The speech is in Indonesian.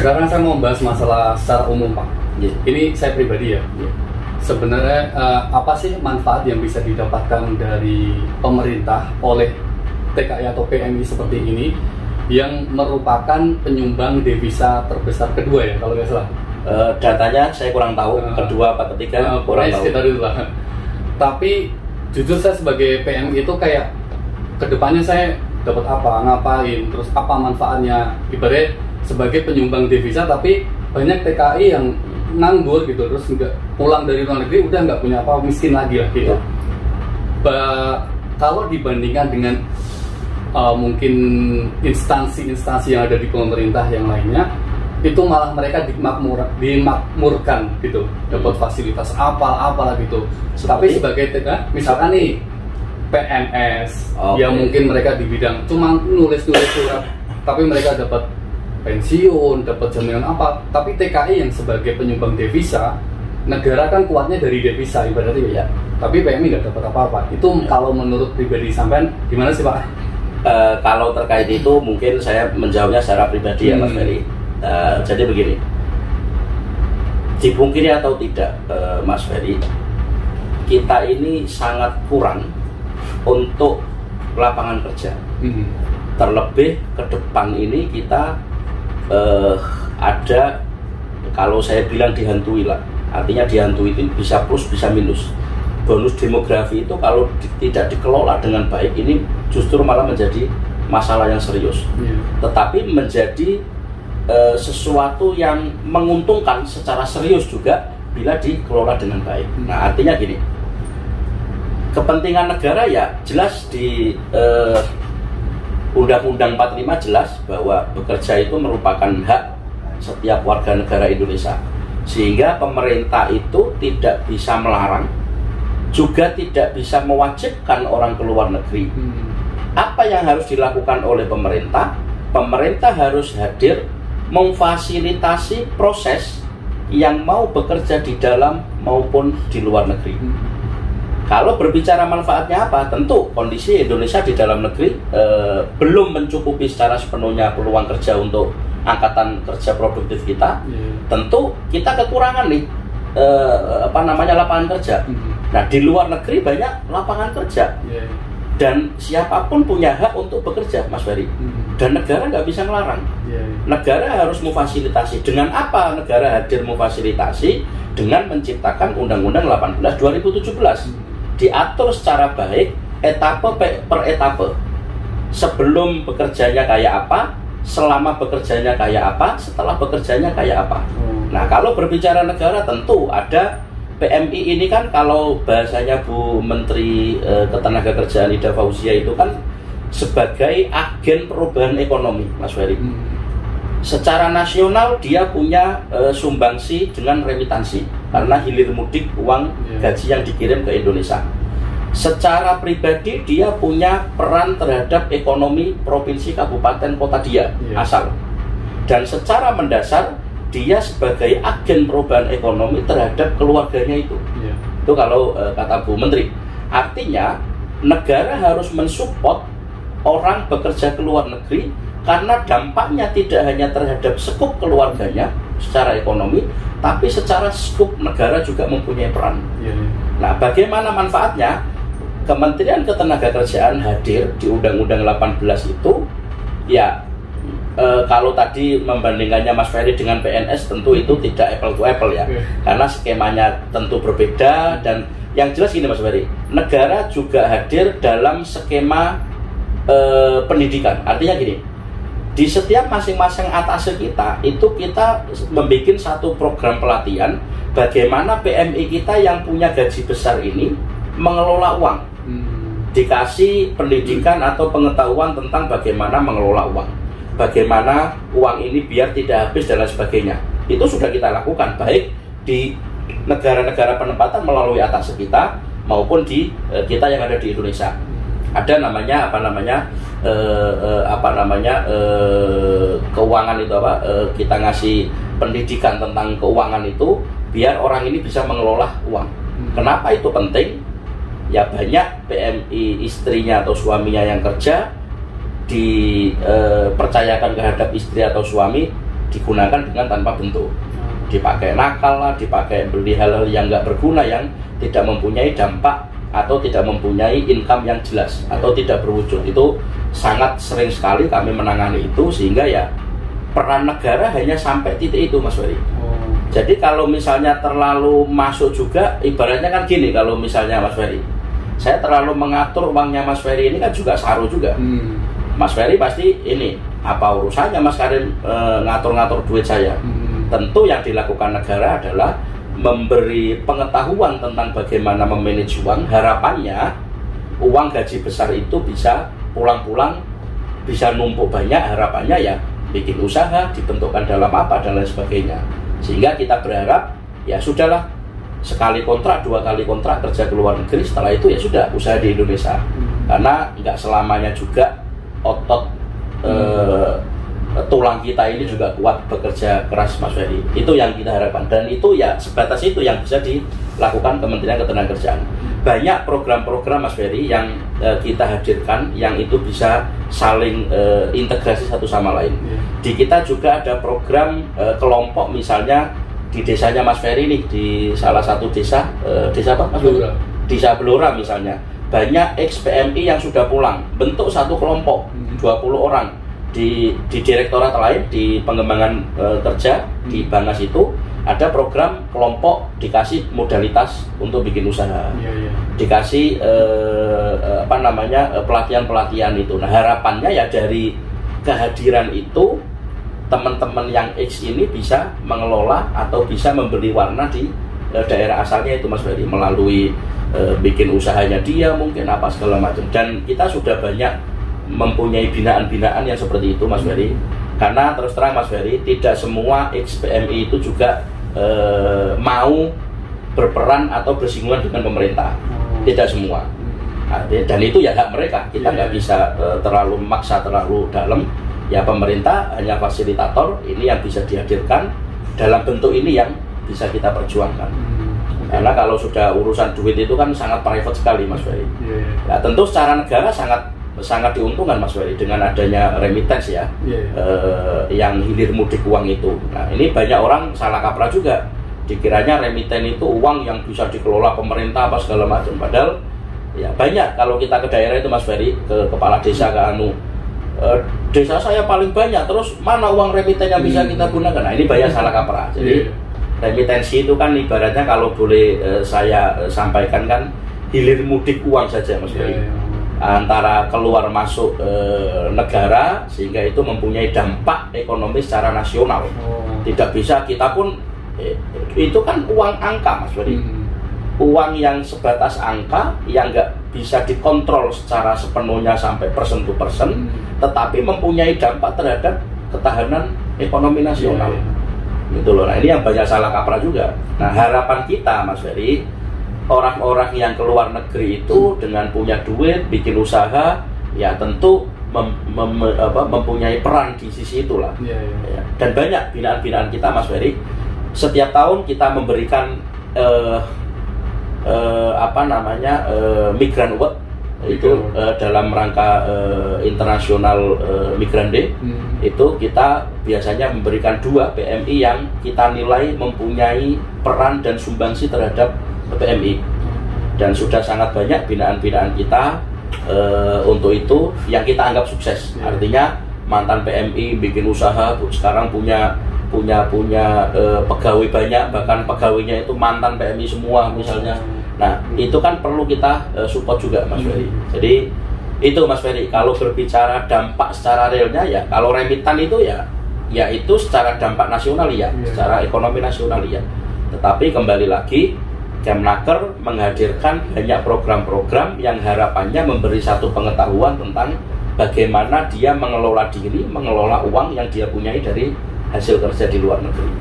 Sekarang saya mau bahas masalah secara umum, Pak. Yeah. Ini saya pribadi ya. Yeah. Sebenarnya apa sih manfaat yang bisa didapatkan dari pemerintah oleh TKI atau PMI seperti ini yang merupakan penyumbang devisa terbesar kedua ya kalau nggak salah? Datanya saya kurang tahu, kedua apa ketiga kurang tahu. Sekitar itulah. Tapi jujur saya sebagai PMI itu kayak kedepannya saya dapat apa, ngapain, terus apa manfaatnya, ibaratnya sebagai penyumbang devisa, tapi banyak TKI yang nganggur gitu, terus nggak pulang dari luar negeri udah nggak punya apa, miskin lagi lah gitu. Kalau dibandingkan dengan mungkin instansi-instansi yang ada di pemerintah yang lainnya, itu malah mereka dimakmurkan gitu, dapat fasilitas apalah gitu. Tapi sebagai TKI, misalkan nih PNS, yang mungkin mereka di bidang cuma nulis-nulis surat, tapi mereka dapat pensiun, dapat jaminan apa. Tapi TKI yang sebagai penyumbang devisa, negara kan kuatnya dari devisa ibaratnya ya. Tapi PMI nggak dapat apa-apa. Itu kalau menurut pribadi sampean gimana sih, Pak? Kalau terkait itu mungkin saya menjawabnya secara pribadi ya, Mas Ferry. Jadi begini, dipungkiri atau tidak, Mas Ferry, kita ini sangat kurang untuk lapangan kerja. Terlebih ke depan ini kita ada, kalau saya bilang dihantui lah, artinya dihantui itu bisa plus bisa minus. Bonus demografi itu kalau tidak dikelola dengan baik ini justru malah menjadi masalah yang serius. Tetapi menjadi sesuatu yang menguntungkan secara serius juga bila dikelola dengan baik. Nah, artinya gini, kepentingan negara ya jelas di Undang-Undang 45 jelas bahwa bekerja itu merupakan hak setiap warga negara Indonesia, sehingga pemerintah itu tidak bisa melarang, juga tidak bisa mewajibkan orang ke luar negeri. Apa yang harus dilakukan oleh pemerintah? Pemerintah harus hadir memfasilitasi proses yang mau bekerja di dalam maupun di luar negeri. Kalau berbicara manfaatnya apa? Tentu kondisi Indonesia di dalam negeri belum mencukupi secara sepenuhnya peluang kerja untuk angkatan kerja produktif kita. Tentu kita kekurangan nih lapangan kerja. Nah, di luar negeri banyak lapangan kerja. Dan siapapun punya hak untuk bekerja, Mas Ferry. Dan negara nggak bisa melarang. Negara harus memfasilitasi. Dengan apa negara hadir memfasilitasi? Dengan menciptakan Undang-Undang 18 2017. Diatur secara baik, etape per etape. Sebelum bekerjanya kayak apa, selama bekerjanya kayak apa, setelah bekerjanya kayak apa. Nah, kalau berbicara negara tentu ada PMI ini kan, kalau bahasanya Bu Menteri Ketenagakerjaan Ida Fauzia itu kan sebagai agen perubahan ekonomi, Mas Ferry. Secara nasional dia punya sumbangsi dengan remitansi karena hilir mudik uang gaji yang dikirim ke Indonesia. Secara pribadi dia punya peran terhadap ekonomi provinsi, kabupaten, kota dia asal. Dan secara mendasar dia sebagai agen perubahan ekonomi terhadap keluarganya itu. Itu kalau kata Bu Menteri. Artinya negara harus mensupport orang bekerja ke luar negeri, karena dampaknya tidak hanya terhadap skup keluarganya secara ekonomi, tapi secara skup negara juga mempunyai peran. Nah, bagaimana manfaatnya? Kementerian Ketenagakerjaan hadir di Undang-Undang 18 itu, ya kalau tadi membandingkannya Mas Ferry dengan PNS, tentu itu tidak apple to apple ya, karena skemanya tentu berbeda. Dan yang jelas gini Mas Ferry, negara juga hadir dalam skema pendidikan. Artinya gini, di setiap masing-masing atase kita itu kita membuat satu program pelatihan bagaimana PMI kita yang punya gaji besar ini mengelola uang. Dikasih pendidikan atau pengetahuan tentang bagaimana mengelola uang, bagaimana uang ini biar tidak habis dan lain sebagainya. Itu sudah kita lakukan baik di negara-negara penempatan melalui atase kita maupun di kita yang ada di Indonesia. Ada namanya keuangan itu apa? Kita ngasih pendidikan tentang keuangan itu biar orang ini bisa mengelola uang. Kenapa itu penting? Ya banyak PMI istrinya atau suaminya yang kerja dipercayakan terhadap istri atau suami digunakan dengan tanpa bentuk, dipakai nakal lah, dipakai beli hal-hal yang nggak berguna, yang tidak mempunyai dampak atau tidak mempunyai income yang jelas atau tidak berwujud. Itu sangat sering sekali kami menangani itu, sehingga ya peran negara hanya sampai titik itu, Mas Ferry. Jadi kalau misalnya terlalu masuk juga, ibaratnya kan gini, kalau misalnya Mas Ferry, saya terlalu mengatur uangnya Mas Ferry ini kan juga saru juga. Mas Ferry pasti ini, apa urusannya Mas Karim ngatur-ngatur duit saya? Tentu yang dilakukan negara adalah memberi pengetahuan tentang bagaimana memanage uang. Harapannya uang gaji besar itu bisa pulang-pulang, bisa numpuk banyak, harapannya ya bikin usaha, dibentukkan dalam apa dan lain sebagainya. Sehingga kita berharap ya sudahlah, sekali kontrak, 2 kali kontrak kerja ke luar negeri, setelah itu ya sudah usaha di Indonesia. Karena nggak selamanya juga otot tulang kita ini juga kuat bekerja keras, Mas Ferry. Itu yang kita harapkan, dan itu ya sebatas itu yang bisa dilakukan Kementerian Ketenagakerjaan. Banyak program-program, Mas Ferry, yang kita hadirkan yang itu bisa saling integrasi satu sama lain. Di kita juga ada program kelompok, misalnya di desanya Mas Ferry nih, di salah satu desa, desa apa Mas Ferry? Desa Blora misalnya, banyak ex-PMI yang sudah pulang, bentuk satu kelompok 20 orang di direktorat lain, di pengembangan kerja di Banas itu ada program kelompok, dikasih modalitas untuk bikin usaha, dikasih apa namanya pelatihan-pelatihan itu. Nah harapannya ya dari kehadiran itu teman-teman yang X ini bisa mengelola atau bisa memberi warna di daerah asalnya itu, Mas Ferry, melalui bikin usahanya dia mungkin apa segala macam. Dan kita sudah banyak mempunyai binaan-binaan yang seperti itu, Mas Ferry. Karena terus terang, Mas Ferry, tidak semua ex-PMI itu juga mau berperan atau bersinggungan dengan pemerintah. Tidak semua. Nah, dan itu ya hak mereka. Kita nggak bisa terlalu memaksa terlalu dalam. Ya pemerintah hanya fasilitator, ini yang bisa dihadirkan dalam bentuk ini yang bisa kita perjuangkan. Karena kalau sudah urusan duit itu kan sangat private sekali, Mas Ferry. Ya tentu secara negara sangat diuntungkan, Mas Ferry, dengan adanya remittance ya, yang hilir mudik uang itu. Nah ini banyak orang salah kaprah juga, dikiranya remittance itu uang yang bisa dikelola pemerintah apa segala macam. Padahal ya banyak, kalau kita ke daerah itu, Mas Ferry, ke kepala desa, ke desa saya paling banyak, terus mana uang remittance yang bisa kita gunakan? Nah ini banyak salah kaprah. Jadi remitansi itu kan ibaratnya, kalau boleh saya sampaikan, kan hilir mudik uang saja, Mas Ferry, antara keluar masuk negara, sehingga itu mempunyai dampak ekonomi secara nasional. Tidak bisa kita pun itu kan uang angka, Mas Ferry, uang yang sebatas angka, yang nggak bisa dikontrol secara sepenuhnya sampai persen to persen, tetapi mempunyai dampak terhadap ketahanan ekonomi nasional. Gitu loh. Nah ini yang banyak salah kaprah juga. Nah harapan kita, Mas Ferry, orang-orang yang keluar negeri itu dengan punya duit, bikin usaha, ya tentu mempunyai peran di sisi itulah. Ya. Dan banyak binaan-binaan kita, Mas Ferry, setiap tahun kita memberikan apa namanya Migran Award itu dalam rangka internasional Migran Day. Itu kita biasanya memberikan 2 PMI yang kita nilai mempunyai peran dan sumbangsi terhadap PMI, dan sudah sangat banyak binaan-binaan kita untuk itu yang kita anggap sukses. Artinya mantan PMI bikin usaha, sekarang punya pegawai banyak, bahkan pegawainya itu mantan PMI semua misalnya. Nah itu kan perlu kita support juga, Mas Ferry. Jadi itu, Mas Ferry, kalau berbicara dampak secara realnya, ya kalau remitan itu ya itu secara dampak nasional ya, secara ekonomi nasional ya. Tetapi kembali lagi, Kemnaker menghadirkan banyak program-program yang harapannya memberi satu pengetahuan tentang bagaimana dia mengelola diri, mengelola uang yang dia punyai dari hasil kerja di luar negeri.